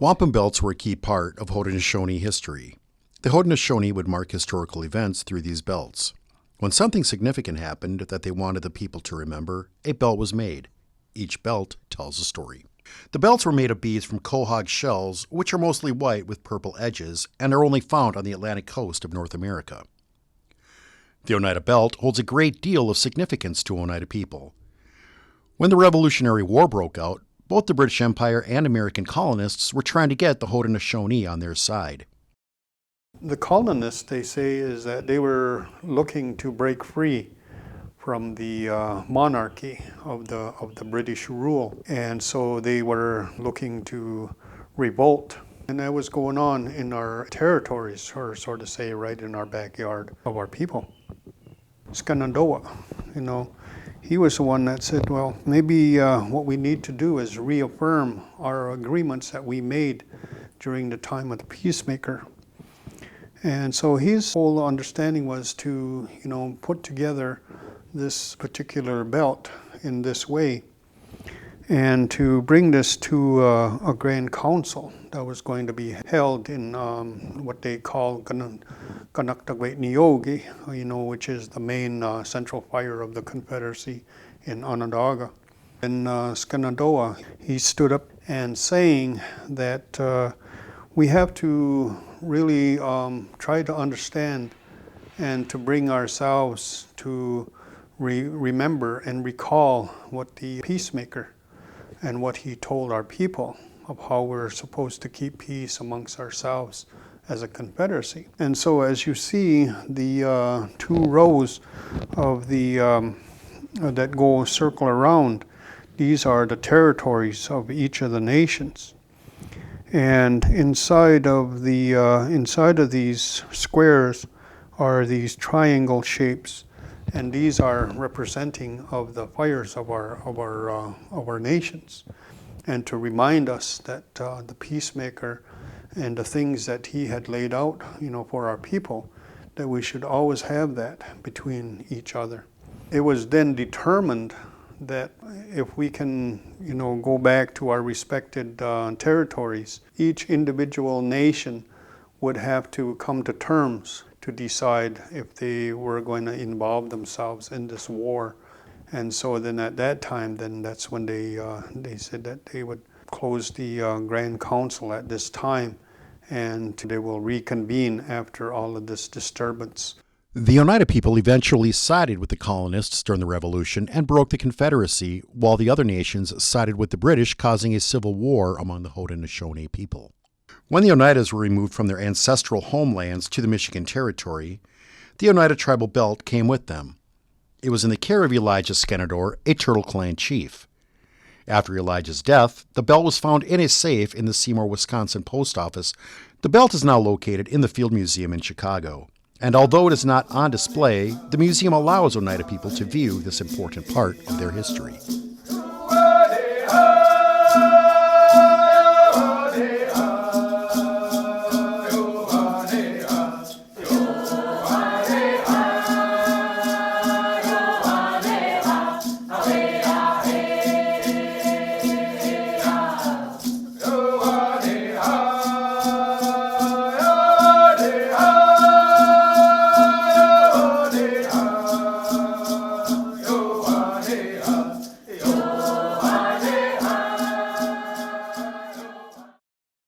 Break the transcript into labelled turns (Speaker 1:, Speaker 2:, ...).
Speaker 1: Wampum belts were a key part of Haudenosaunee history. The Haudenosaunee would mark historical events through these belts. When something significant happened that they wanted the people to remember, a belt was made. Each belt tells a story. The belts were made of beads from quahog shells, which are mostly white with purple edges and are only found on the Atlantic coast of North America. The Oneida Belt holds a great deal of significance to Oneida people. When the Revolutionary War broke out, both the British Empire and American colonists were trying to get the Haudenosaunee on their side.
Speaker 2: The colonists, they say, is that they were looking to break free from the monarchy of the British rule, and so they were looking to revolt. And that was going on in our territories, or sort of say right in our backyard of our people. Shenandoah, he was the one that said, well, maybe what we need to do is reaffirm our agreements that we made during the time of the peacemaker. And so his whole understanding was to, put together this particular belt in this way and to bring this to a grand council that was going to be held in what they call Kanaktakwait-Niyogi, which is the main central fire of the Confederacy in Onondaga. In Shenandoah, he stood up and saying that we have to really try to understand and to bring ourselves to remember and recall what the peacemaker and what he told our people of how we're supposed to keep peace amongst ourselves as a confederacy. And so as you see the two rows of the that go circle around, these are the territories of each of the nations. And inside of these squares are these triangle shapes, and these are representing of the fires of our nations, and to remind us that the peacemaker and the things that he had laid out, for our people, that we should always have that between each other. It was then determined that if we can, go back to our respected territories, each individual nation would have to come to terms to decide if they were going to involve themselves in this war. And so then at that time, that's when they said that they would close the Grand Council at this time, and they will reconvene after all of this disturbance.
Speaker 1: The Oneida people eventually sided with the colonists during the Revolution and broke the Confederacy, while the other nations sided with the British, causing a civil war among the Haudenosaunee people. When the Oneidas were removed from their ancestral homelands to the Michigan Territory, the Oneida tribal belt came with them. It was in the care of Elijah Skenador, a Turtle Clan chief. After Elijah's death, the belt was found in a safe in the Seymour, Wisconsin post office. The belt is now located in the Field Museum in Chicago. And although it is not on display, the museum allows Oneida people to view this important part of their history.